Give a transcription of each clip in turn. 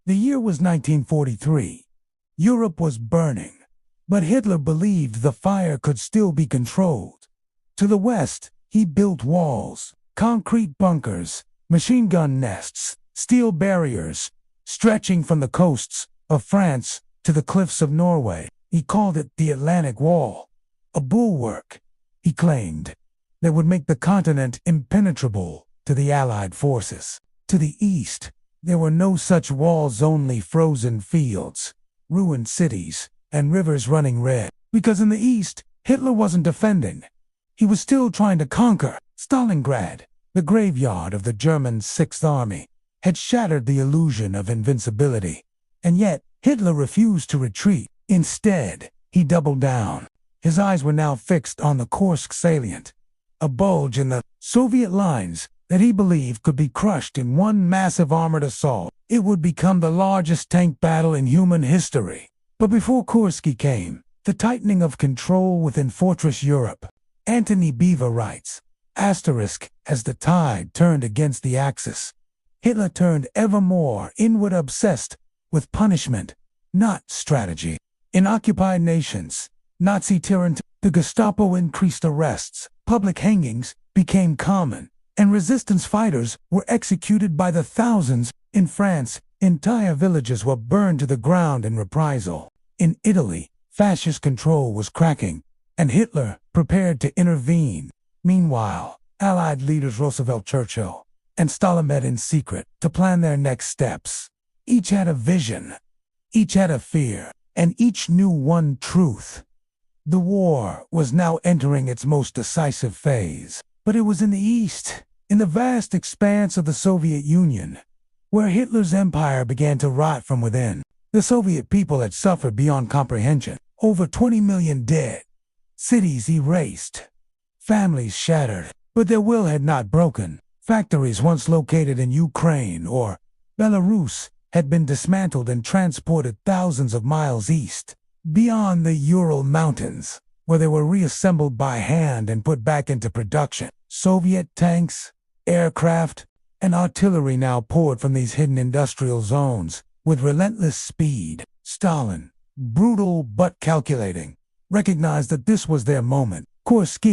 The year was 1943. Europe was burning, but Hitler believed the fire could still be controlled. To the west, he built walls, concrete bunkers, machine gun nests, steel barriers, stretching from the coasts of France to the cliffs of Norway. He called it the Atlantic Wall, a bulwark, he claimed, that would make the continent impenetrable to the Allied forces. To the east, there were no such walls, only frozen fields, ruined cities, and rivers running red. Because in the east, Hitler wasn't defending. He was still trying to conquer. Stalingrad, the graveyard of the German Sixth Army, had shattered the illusion of invincibility. And yet, Hitler refused to retreat. Instead, he doubled down. His eyes were now fixed on the Kursk salient, a bulge in the Soviet lines that he believed could be crushed in one massive armored assault. It would become the largest tank battle in human history. But before Kursk came, the tightening of control within Fortress Europe. Antony Beevor writes, asterisk, as the tide turned against the Axis, Hitler turned ever more inward, obsessed with punishment, not strategy. In occupied nations, Nazi tyranny, the Gestapo increased arrests, public hangings became common, and resistance fighters were executed by the thousands. In France, entire villages were burned to the ground in reprisal. In Italy, fascist control was cracking, and Hitler prepared to intervene. Meanwhile, Allied leaders Roosevelt, Churchill, and Stalin met in secret to plan their next steps. Each had a vision, each had a fear, and each knew one truth. The war was now entering its most decisive phase. But it was in the East, in the vast expanse of the Soviet Union, where Hitler's empire began to rot from within. The Soviet people had suffered beyond comprehension. Over 20 million dead, cities erased, families shattered. But their will had not broken. Factories once located in Ukraine or Belarus had been dismantled and transported thousands of miles east, beyond the Ural Mountains, where they were reassembled by hand and put back into production. Soviet tanks, aircraft, and artillery now poured from these hidden industrial zones with relentless speed. Stalin, brutal but calculating, recognized that this was their moment. Kursk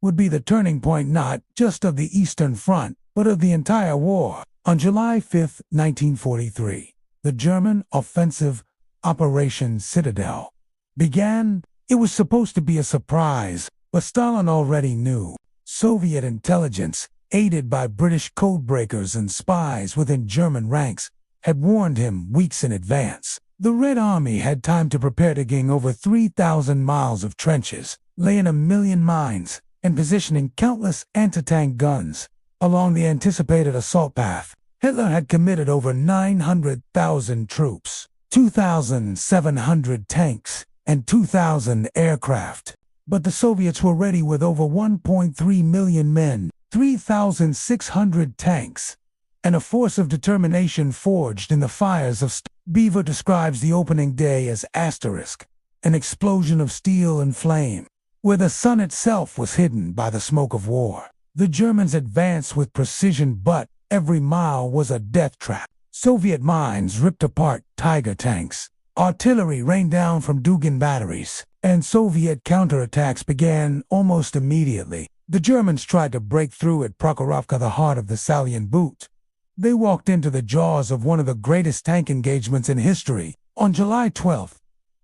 would be the turning point not just of the Eastern Front, but of the entire war. On July 5, 1943, the German offensive Operation Citadel began. It was supposed to be a surprise, but Stalin already knew. Soviet intelligence, aided by British codebreakers and spies within German ranks, had warned him weeks in advance. The Red Army had time to prepare to gain over 3,000 miles of trenches, laying 1 million mines, and positioning countless anti-tank guns along the anticipated assault path. Hitler had committed over 900,000 troops, 2,700 tanks, and 2,000 aircraft. But the Soviets were ready with over 1.3 million men, 3,600 tanks, and a force of determination forged in the fires of Beevor describes the opening day as asterisk, an explosion of steel and flame, where the sun itself was hidden by the smoke of war. The Germans advanced with precision, but every mile was a death trap. Soviet mines ripped apart Tiger tanks, artillery rained down from Dugin batteries, and Soviet counterattacks began almost immediately. The Germans tried to break through at Prokhorovka, the heart of the salient boot. They walked into the jaws of one of the greatest tank engagements in history. On July 12th,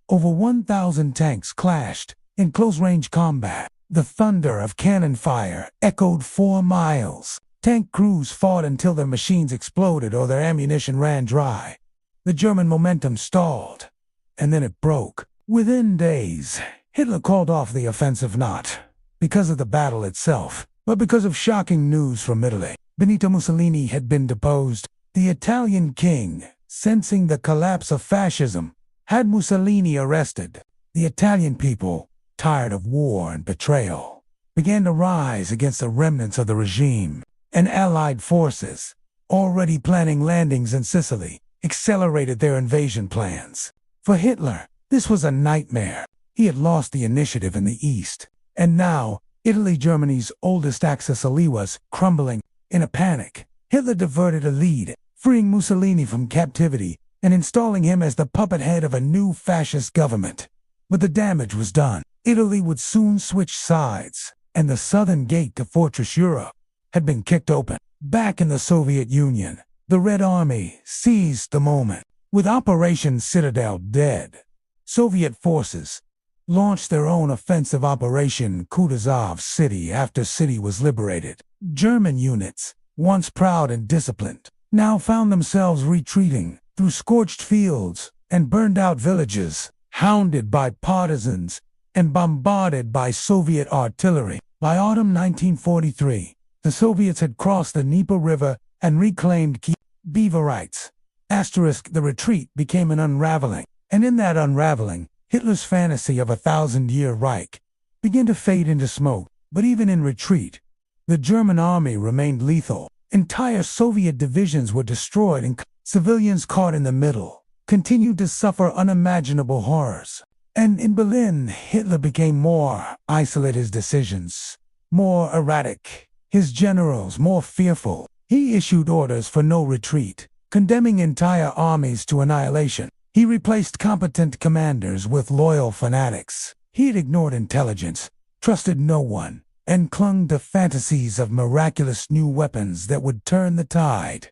over 1,000 tanks clashed in close-range combat. The thunder of cannon fire echoed 4 miles. Tank crews fought until their machines exploded or their ammunition ran dry. The German momentum stalled, and then it broke. Within days, Hitler called off the offensive, not because of the battle itself, but because of shocking news from Italy. Benito Mussolini had been deposed. The Italian king, sensing the collapse of fascism, had Mussolini arrested. The Italian people, tired of war and betrayal, began to rise against the remnants of the regime, and Allied forces, already planning landings in Sicily, accelerated their invasion plans. For Hitler, this was a nightmare. He had lost the initiative in the East, and now Italy, Germany's oldest axis, was crumbling. In a panic, Hitler diverted a lead, freeing Mussolini from captivity and installing him as the puppet head of a new fascist government. But the damage was done. Italy would soon switch sides, and the southern gate to fortress Europe had been kicked open. Back in the Soviet Union, the Red Army seized the moment. With Operation Citadel dead, Soviet forces launched their own offensive Operation Kutuzov city after city was liberated. German units, once proud and disciplined, now found themselves retreating through scorched fields and burned-out villages, hounded by partisans and bombarded by Soviet artillery. By autumn 1943, the Soviets had crossed the Dnieper River and reclaimed Kiev. Beevor writes, the retreat became an unraveling, and in that unraveling, Hitler's fantasy of a 1,000-year Reich began to fade into smoke. But even in retreat, the German army remained lethal. Entire Soviet divisions were destroyed, and civilians caught in the middle continued to suffer unimaginable horrors. And in Berlin, Hitler became more isolated, his decisions more erratic, his generals more fearful. He issued orders for no retreat, condemning entire armies to annihilation. He replaced competent commanders with loyal fanatics. He had ignored intelligence, trusted no one, and clung to fantasies of miraculous new weapons that would turn the tide.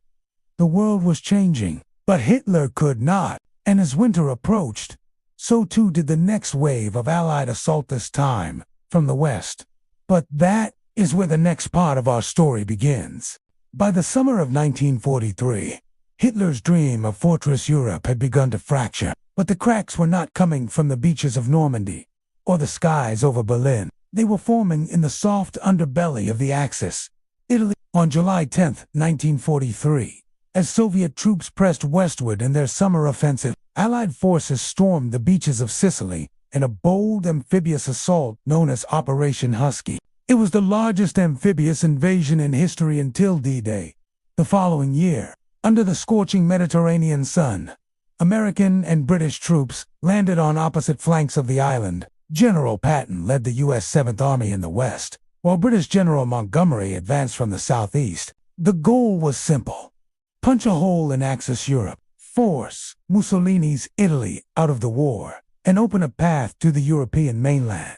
The world was changing, but Hitler could not, and as winter approached, so too did the next wave of Allied assault, this time from the West. But that is where the next part of our story begins. By the summer of 1943, Hitler's dream of fortress Europe had begun to fracture, but the cracks were not coming from the beaches of Normandy or the skies over Berlin. They were forming in the soft underbelly of the Axis, Italy. On July 10, 1943, as Soviet troops pressed westward in their summer offensive, Allied forces stormed the beaches of Sicily in a bold amphibious assault known as Operation Husky. It was the largest amphibious invasion in history until D-Day. The following year, under the scorching Mediterranean sun, American and British troops landed on opposite flanks of the island. General Patton led the U.S. 7th Army in the west, while British General Montgomery advanced from the southeast. The goal was simple: punch a hole in Axis Europe, force Mussolini's Italy out of the war, and open a path to the European mainland.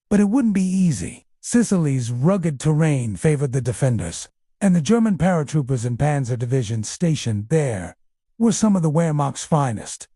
But it wouldn't be easy. Sicily's rugged terrain favored the defenders, and the German paratroopers and panzer divisions stationed there were some of the Wehrmacht's finest.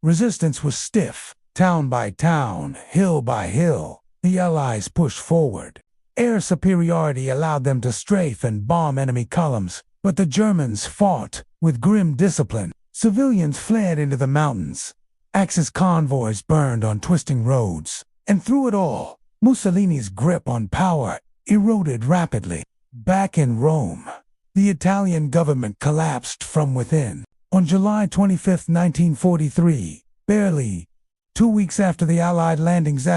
Resistance was stiff. Town by town, hill by hill, the Allies pushed forward. Air superiority allowed them to strafe and bomb enemy columns, but the Germans fought with grim discipline. Civilians fled into the mountains. Axis convoys burned on twisting roads. And through it all, Mussolini's grip on power eroded rapidly. Back in Rome, the Italian government collapsed from within. On July 25, 1943, barely 2 weeks after the Allied landings,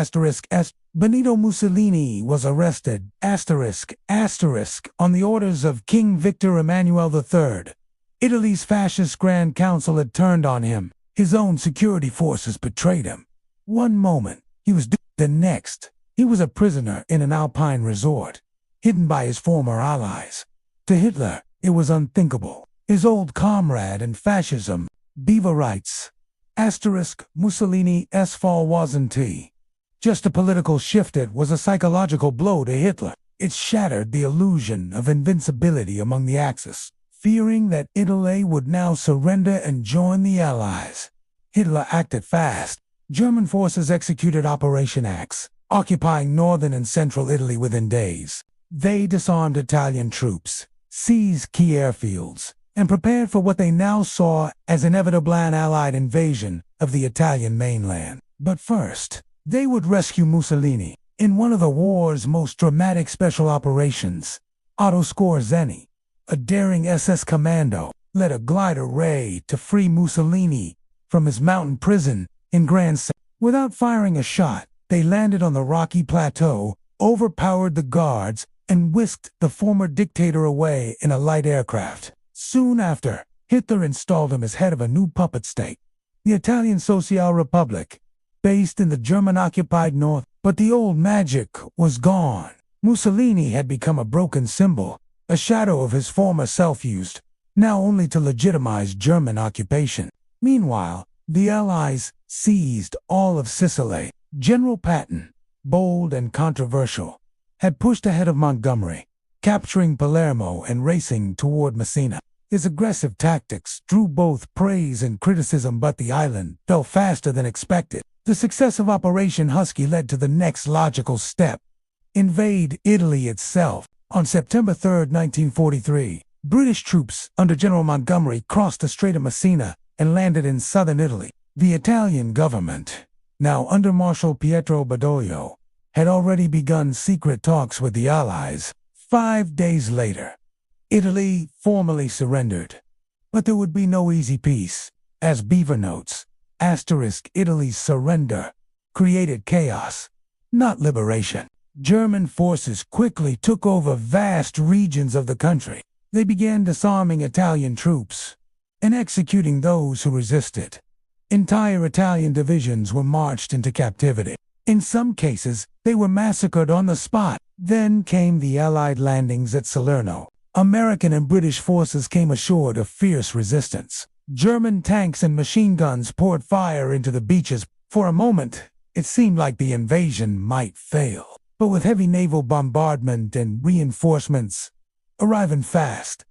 Benito Mussolini was arrested, on the orders of King Victor Emmanuel III. Italy's fascist Grand Council had turned on him. His own security forces betrayed him. One moment, he was doomed. The next, he was a prisoner in an Alpine resort, hidden by his former allies. To Hitler, it was unthinkable. His old comrade in fascism, Beevor writes, Mussolini's fall wasn't just a political shift, it was a psychological blow to Hitler. It shattered the illusion of invincibility among the Axis. Fearing that Italy would now surrender and join the Allies, Hitler acted fast. German forces executed Operation Axe, occupying northern and central Italy within days. They disarmed Italian troops, seized key airfields, and prepared for what they now saw as inevitable an Allied invasion of the Italian mainland. But first, they would rescue Mussolini. In one of the war's most dramatic special operations, Otto Skorzeny, a daring SS commando, led a glider raid to free Mussolini from his mountain prison in Grand Saint. Without firing a shot, they landed on the rocky plateau, overpowered the guards, and whisked the former dictator away in a light aircraft. Soon after, Hitler installed him as head of a new puppet state, the Italian Social Republic, based in the German-occupied north. But the old magic was gone. Mussolini had become a broken symbol, a shadow of his former self used now only to legitimize German occupation. Meanwhile, the Allies seized all of Sicily. General Patton, bold and controversial, had pushed ahead of Montgomery, capturing Palermo and racing toward Messina. His aggressive tactics drew both praise and criticism, but the island fell faster than expected. The success of Operation Husky led to the next logical step: invade Italy itself. On September 3, 1943, British troops under General Montgomery crossed the Strait of Messina and landed in southern Italy. The Italian government, now under Marshal Pietro Badoglio, had already begun secret talks with the Allies. 5 days later, Italy formally surrendered. But there would be no easy peace. As Beevor notes, Italy's surrender created chaos, not liberation. German forces quickly took over vast regions of the country. They began disarming Italian troops and executing those who resisted. Entire Italian divisions were marched into captivity. In some cases, they were massacred on the spot. Then came the Allied landings at Salerno. American and British forces came ashore to fierce resistance. German tanks and machine guns poured fire into the beaches. For a moment, it seemed like the invasion might fail. But with heavy naval bombardment and reinforcements arriving fast,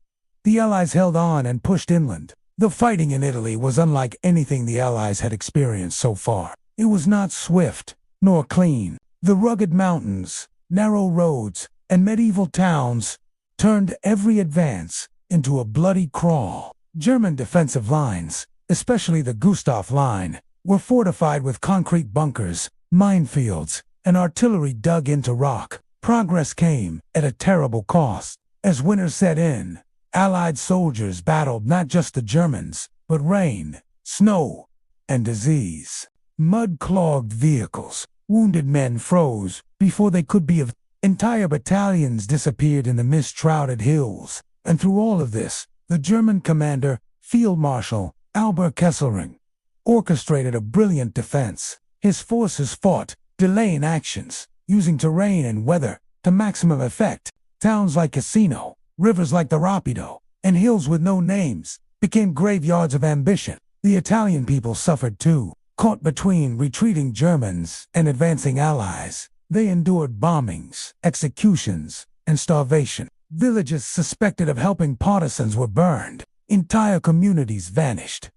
the Allies held on and pushed inland. The fighting in Italy was unlike anything the Allies had experienced so far. It was not swift nor clean. The rugged mountains, narrow roads, and medieval towns turned every advance into a bloody crawl. German defensive lines, especially the Gustav Line, were fortified with concrete bunkers, minefields, and artillery dug into rock. Progress came at a terrible cost. As winter set in, Allied soldiers battled not just the Germans, but rain, snow, and disease. Mud-clogged vehicles, wounded men froze before they could be. Entire battalions disappeared in the mist-shrouded hills. And through all of this, the German commander, Field Marshal Albert Kesselring, orchestrated a brilliant defense. His forces fought, delaying actions, using terrain and weather to maximum effect. Towns like Cassino, rivers like the Rapido, and hills with no names became graveyards of ambition. The Italian people suffered too. Caught between retreating Germans and advancing Allies, they endured bombings, executions, and starvation. Villages suspected of helping partisans were burned. Entire communities vanished.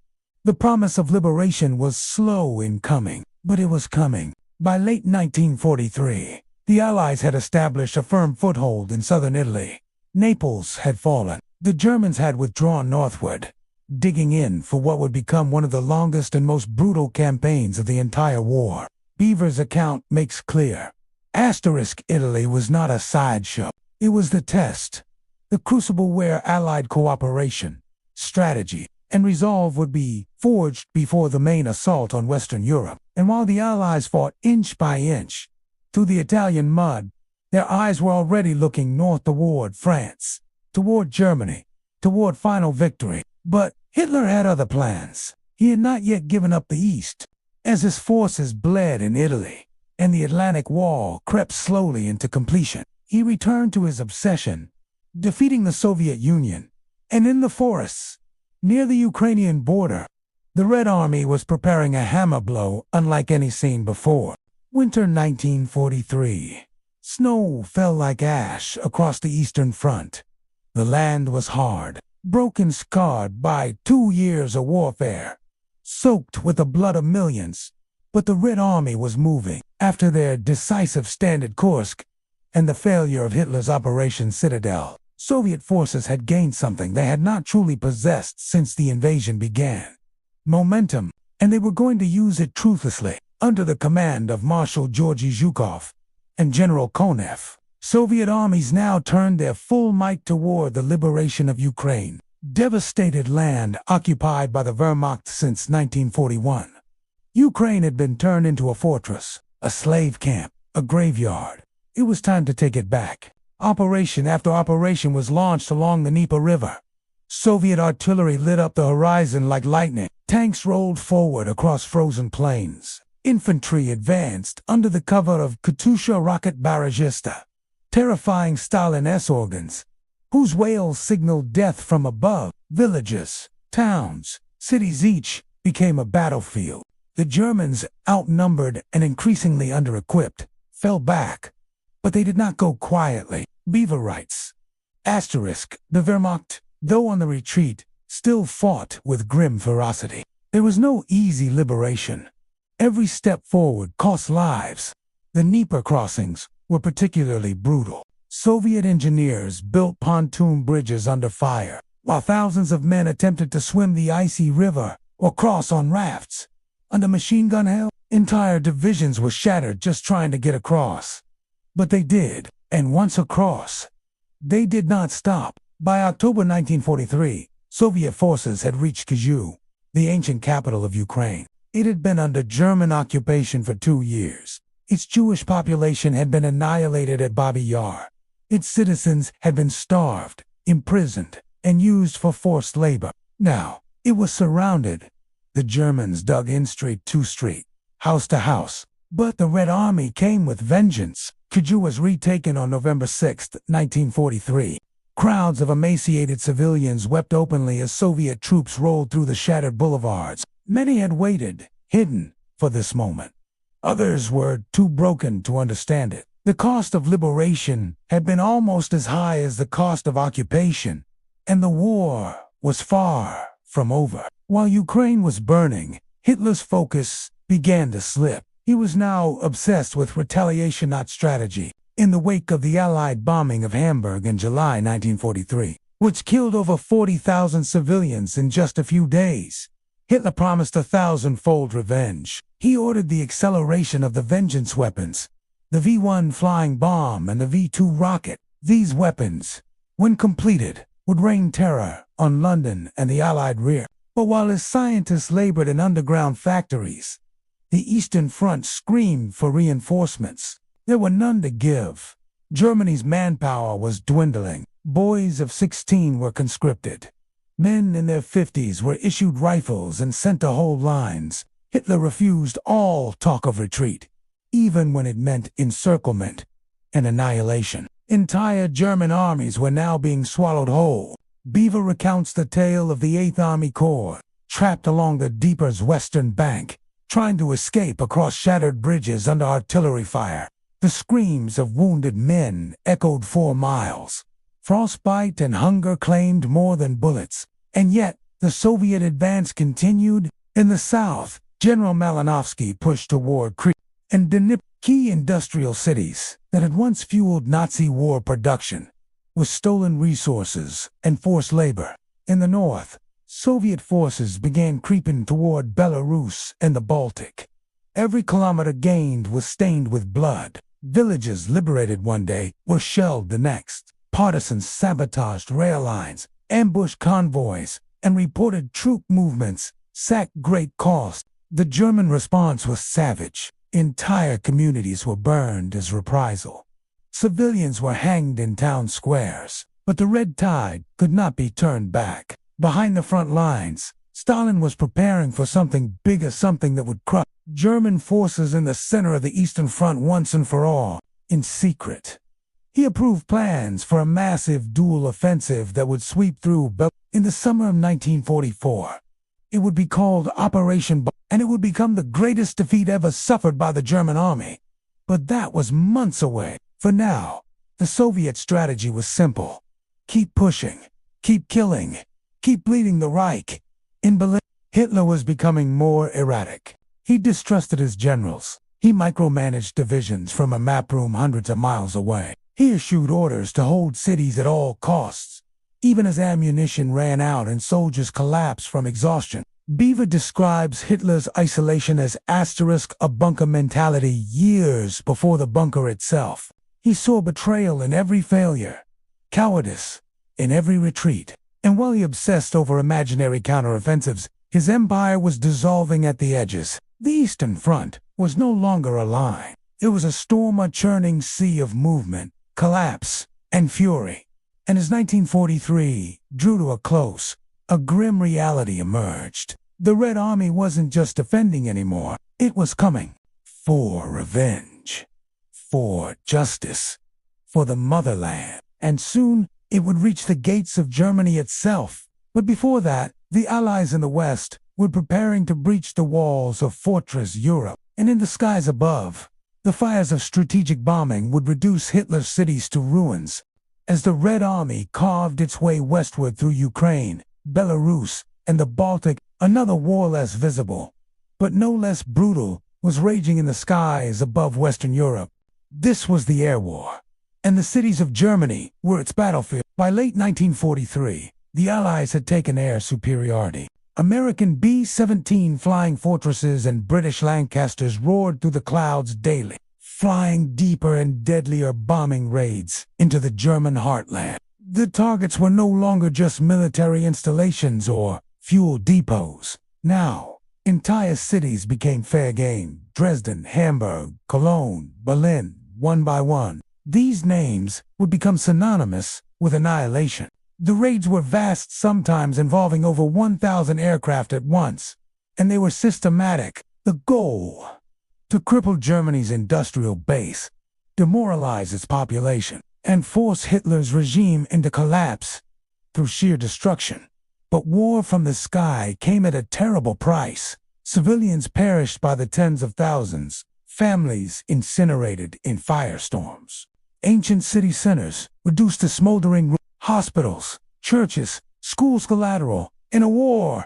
The promise of liberation was slow in coming, but it was coming. By late 1943, the Allies had established a firm foothold in southern Italy. Naples had fallen. The Germans had withdrawn northward, digging in for what would become one of the longest and most brutal campaigns of the entire war. Beevor's account makes clear. Italy was not a sideshow. It was the test, the crucible where Allied cooperation, strategy, and resolve would be forged before the main assault on Western Europe. And while the Allies fought inch by inch through the Italian mud, their eyes were already looking north toward France, toward Germany, toward final victory. But Hitler had other plans. He had not yet given up the East. As his forces bled in Italy, and the Atlantic Wall crept slowly into completion, he returned to his obsession, defeating the Soviet Union. And in the forests, near the Ukrainian border, the Red Army was preparing a hammer blow unlike any seen before. Winter 1943. Snow fell like ash across the Eastern Front. The land was hard, broken, scarred by 2 years of warfare, soaked with the blood of millions. But the Red Army was moving. After their decisive stand at Kursk and the failure of Hitler's Operation Citadel, Soviet forces had gained something they had not truly possessed since the invasion began: momentum, and they were going to use it ruthlessly. Under the command of Marshal Georgy Zhukov and General Konev, Soviet armies now turned their full might toward the liberation of Ukraine, devastated land occupied by the Wehrmacht since 1941. Ukraine had been turned into a fortress, a slave camp, a graveyard. It was time to take it back. Operation after operation was launched along the Dnieper River. Soviet artillery lit up the horizon like lightning. Tanks rolled forward across frozen plains. Infantry advanced under the cover of Katyusha rocket barragista, terrifying Stalin S-organs, whose wails signaled death from above. Villages, towns, cities, each became a battlefield. The Germans, outnumbered and increasingly under-equipped, fell back. But they did not go quietly. Beevor writes, the Wehrmacht, though on the retreat, still fought with grim ferocity. There was no easy liberation. Every step forward cost lives. The Dnieper crossings were particularly brutal. Soviet engineers built pontoon bridges under fire, while thousands of men attempted to swim the icy river or cross on rafts. Under machine gun hail, entire divisions were shattered just trying to get across. But they did, and once across, they did not stop. By October 1943, Soviet forces had reached Kyiv, the ancient capital of Ukraine. It had been under German occupation for 2 years. Its Jewish population had been annihilated at Babi Yar. Its citizens had been starved, imprisoned, and used for forced labor. Now, it was surrounded. The Germans dug in street to street, house to house. But the Red Army came with vengeance. Kyiv was retaken on November 6, 1943. Crowds of emaciated civilians wept openly as Soviet troops rolled through the shattered boulevards. Many had waited, hidden, for this moment. Others were too broken to understand it. The cost of liberation had been almost as high as the cost of occupation, and the war was far from over. While Ukraine was burning, Hitler's focus began to slip. He was now obsessed with retaliation, not strategy. In the wake of the Allied bombing of Hamburg in July 1943, which killed over 40,000 civilians in just a few days, Hitler promised a 1,000-fold revenge. He ordered the acceleration of the vengeance weapons, the V-1 flying bomb and the V-2 rocket. These weapons, when completed, would rain terror on London and the Allied rear. But while his scientists labored in underground factories, the Eastern Front screamed for reinforcements. There were none to give. Germany's manpower was dwindling. Boys of 16 were conscripted. Men in their 50s were issued rifles and sent to hold lines. Hitler refused all talk of retreat, even when it meant encirclement and annihilation. Entire German armies were now being swallowed whole. Beevor recounts the tale of the 8th Army Corps, trapped along the Dnieper's western bank, trying to escape across shattered bridges under artillery fire. The screams of wounded men echoed 4 miles. Frostbite and hunger claimed more than bullets. And yet, the Soviet advance continued. In the south, General Malinovsky pushed toward Kyiv and Dnipro, key industrial cities that had once fueled Nazi war production, with stolen resources and forced labor. In the north, Soviet forces began creeping toward Belarus and the Baltic. Every kilometer gained was stained with blood. Villages liberated one day were shelled the next. Partisans sabotaged rail lines, ambushed convoys, and reported troop movements, sacked great cost. The German response was savage. Entire communities were burned as reprisal. Civilians were hanged in town squares. But the red tide could not be turned back. Behind the front lines, Stalin was preparing for something bigger, something that would crush German forces in the center of the Eastern Front once and for all, in secret. He approved plans for a massive dual offensive that would sweep through Belarus. In the summer of 1944, it would be called Operation and it would become the greatest defeat ever suffered by the German army. But that was months away. For now, the Soviet strategy was simple. Keep pushing, keep killing, keep bleeding the Reich. In Berlin, Hitler was becoming more erratic. He distrusted his generals. He micromanaged divisions from a map room hundreds of miles away. He issued orders to hold cities at all costs, even as ammunition ran out and soldiers collapsed from exhaustion. Beevor describes Hitler's isolation as a bunker mentality years before the bunker itself. He saw betrayal in every failure, cowardice in every retreat. And while he obsessed over imaginary counteroffensives, his empire was dissolving at the edges. The Eastern Front was no longer a line. It was a storm-churning sea of movement, collapse, and fury. And as 1943 drew to a close, a grim reality emerged. The Red Army wasn't just defending anymore. It was coming for revenge, for justice, for the motherland. And soon, it would reach the gates of Germany itself. But before that, the Allies in the West were preparing to breach the walls of Fortress Europe, and in the skies above, the fires of strategic bombing would reduce Hitler's cities to ruins. As the Red Army carved its way westward through Ukraine, Belarus, and the Baltic, another war less visible, but no less brutal, was raging in the skies above Western Europe. This was the air war, and the cities of Germany were its battlefield. By late 1943, the Allies had taken air superiority. American B-17 flying fortresses and British Lancasters roared through the clouds daily, flying deeper and deadlier bombing raids into the German heartland. The targets were no longer just military installations or fuel depots. Now, entire cities became fair game. Dresden, Hamburg, Cologne, Berlin, one by one. These names would become synonymous with annihilation. The raids were vast, sometimes involving over 1,000 aircraft at once, and they were systematic. The goal: to cripple Germany's industrial base, demoralize its population, and force Hitler's regime into collapse through sheer destruction. But war from the sky came at a terrible price. Civilians perished by the tens of thousands, families incinerated in firestorms. Ancient city centers reduced to smoldering ruins, hospitals, churches, schools collateral, in a war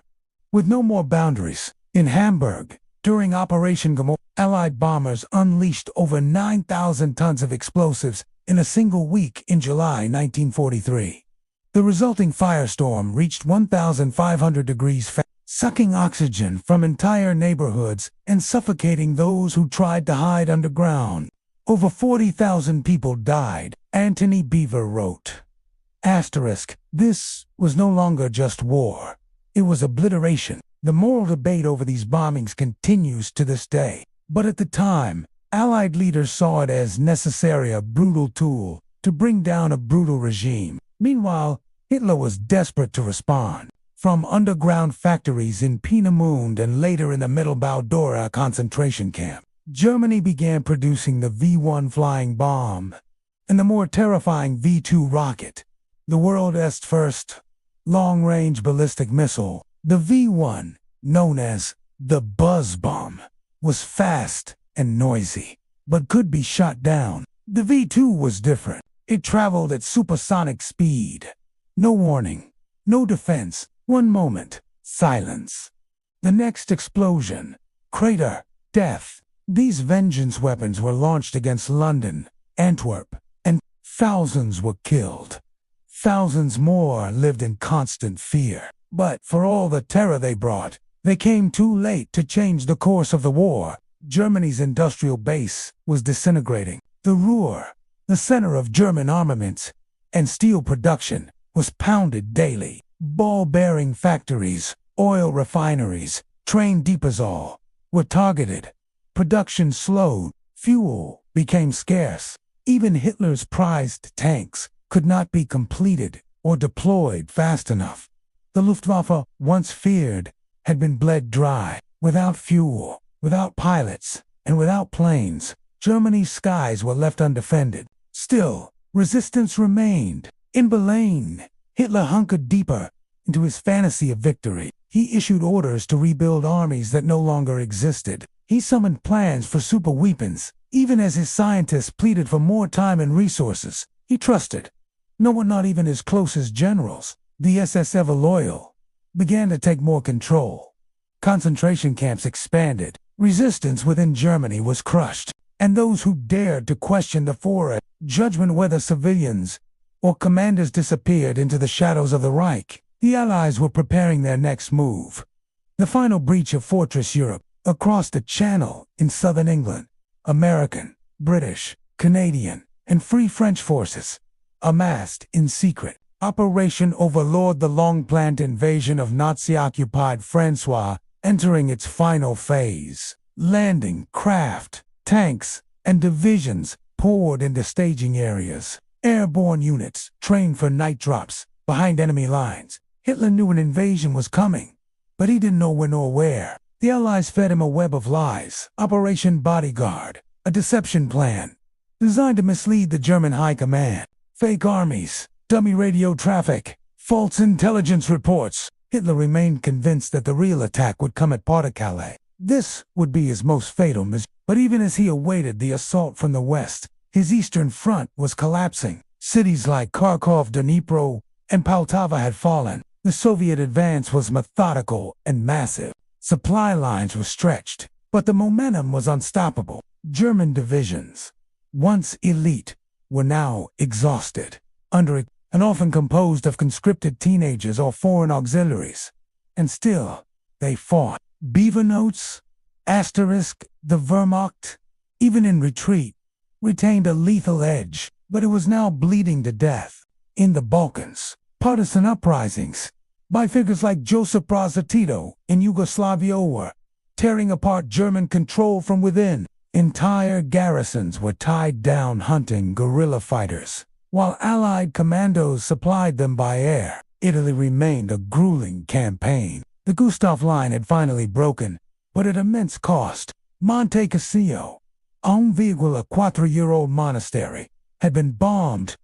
with no more boundaries. In Hamburg, during Operation Gomorrah, Allied bombers unleashed over 9,000 tons of explosives in a single week in July 1943. The resulting firestorm reached 1,500 degrees Fahrenheit, sucking oxygen from entire neighborhoods and suffocating those who tried to hide underground. Over 40,000 people died, Antony Beevor wrote. This was no longer just war. It was obliteration. The moral debate over these bombings continues to this day. But at the time, Allied leaders saw it as necessary, a brutal tool to bring down a brutal regime. Meanwhile, Hitler was desperate to respond. From underground factories in Peenemünde and later in the Mittelbau-Dora concentration camp, Germany began producing the V-1 flying bomb and the more terrifying V-2 rocket, the world's first long-range ballistic missile. The V-1, known as the buzz bomb, was fast and noisy, but could be shot down. The V-2 was different. It traveled at supersonic speed. No warning, no defense. One moment, silence. The next explosion, crater, death. These vengeance weapons were launched against London, Antwerp, and thousands were killed. Thousands more lived in constant fear. But for all the terror they brought, they came too late to change the course of the war. Germany's industrial base was disintegrating. The Ruhr, the center of German armaments and steel production, was pounded daily. Ball-bearing factories, oil refineries, train depots all were targeted. Production slowed. Fuel became scarce. Even Hitler's prized tanks could not be completed or deployed fast enough. The Luftwaffe, once feared, had been bled dry. Without fuel, without pilots, and without planes, Germany's skies were left undefended. Still, resistance remained. In Berlin, Hitler hunkered deeper into his fantasy of victory. He issued orders to rebuild armies that no longer existed. He summoned plans for super weapons, even as his scientists pleaded for more time and resources. He trusted no one, not even his closest generals. The SS, ever loyal, began to take more control. Concentration camps expanded. Resistance within Germany was crushed, and those who dared to question the Führer's judgment, whether civilians or commanders, disappeared into the shadows of the Reich. The Allies were preparing their next move. The final breach of Fortress Europe. Across the Channel, in southern England, American, British, Canadian, and Free French forces amassed in secret. Operation Overlord, the long-planned invasion of Nazi-occupied Francois, entering its final phase. Landing craft, tanks, and divisions poured into staging areas. Airborne units trained for night drops behind enemy lines. Hitler knew an invasion was coming, but he didn't know when or where. The Allies fed him a web of lies. Operation Bodyguard, a deception plan designed to mislead the German High Command. Fake armies, dummy radio traffic, false intelligence reports. Hitler remained convinced that the real attack would come at Pas-de-Calais. This would be his most fatal mission. But even as he awaited the assault from the west, his eastern front was collapsing. Cities like Kharkov, Dnipro, and Poltava had fallen. The Soviet advance was methodical and massive. Supply lines were stretched, but the momentum was unstoppable. German divisions, once elite, were now exhausted, and often composed of conscripted teenagers or foreign auxiliaries. And still, they fought. Beevor notes, the Wehrmacht, even in retreat, retained a lethal edge, but it was now bleeding to death. In the Balkans, partisan uprisings by figures like Josip Broz Tito in Yugoslavia were tearing apart German control from within. Entire garrisons were tied down hunting guerrilla fighters, while Allied commandos supplied them by air. Italy remained a grueling campaign. The Gustav Line had finally broken, but at immense cost. Monte Cassino, a 4-year-old monastery, had been bombed.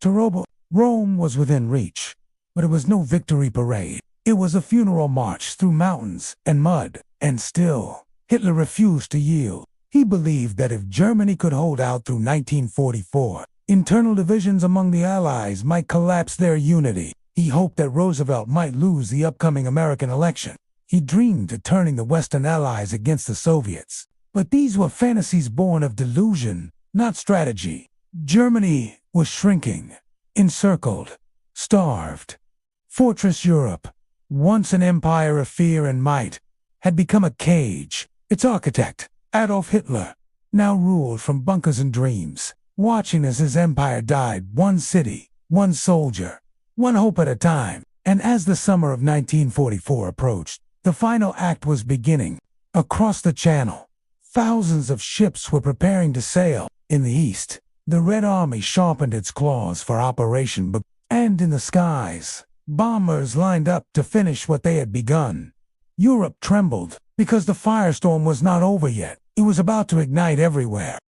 Rome was within reach, but it was no victory parade. It was a funeral march through mountains and mud, and still, Hitler refused to yield. He believed that if Germany could hold out through 1944, internal divisions among the Allies might collapse their unity. He hoped that Roosevelt might lose the upcoming American election. He dreamed of turning the Western Allies against the Soviets. But these were fantasies born of delusion, not strategy. Germany was shrinking, encircled, starved. Fortress Europe, once an empire of fear and might, had become a cage. Its architect, Adolf Hitler, now ruled from bunkers and dreams, watching as his empire died one city, one soldier, one hope at a time. And as the summer of 1944 approached, the final act was beginning. Across the Channel, thousands of ships were preparing to sail. In the east, the Red Army sharpened its claws for Operation B. And in the skies, bombers lined up to finish what they had begun. Europe trembled, because the firestorm was not over yet. It was about to ignite everywhere.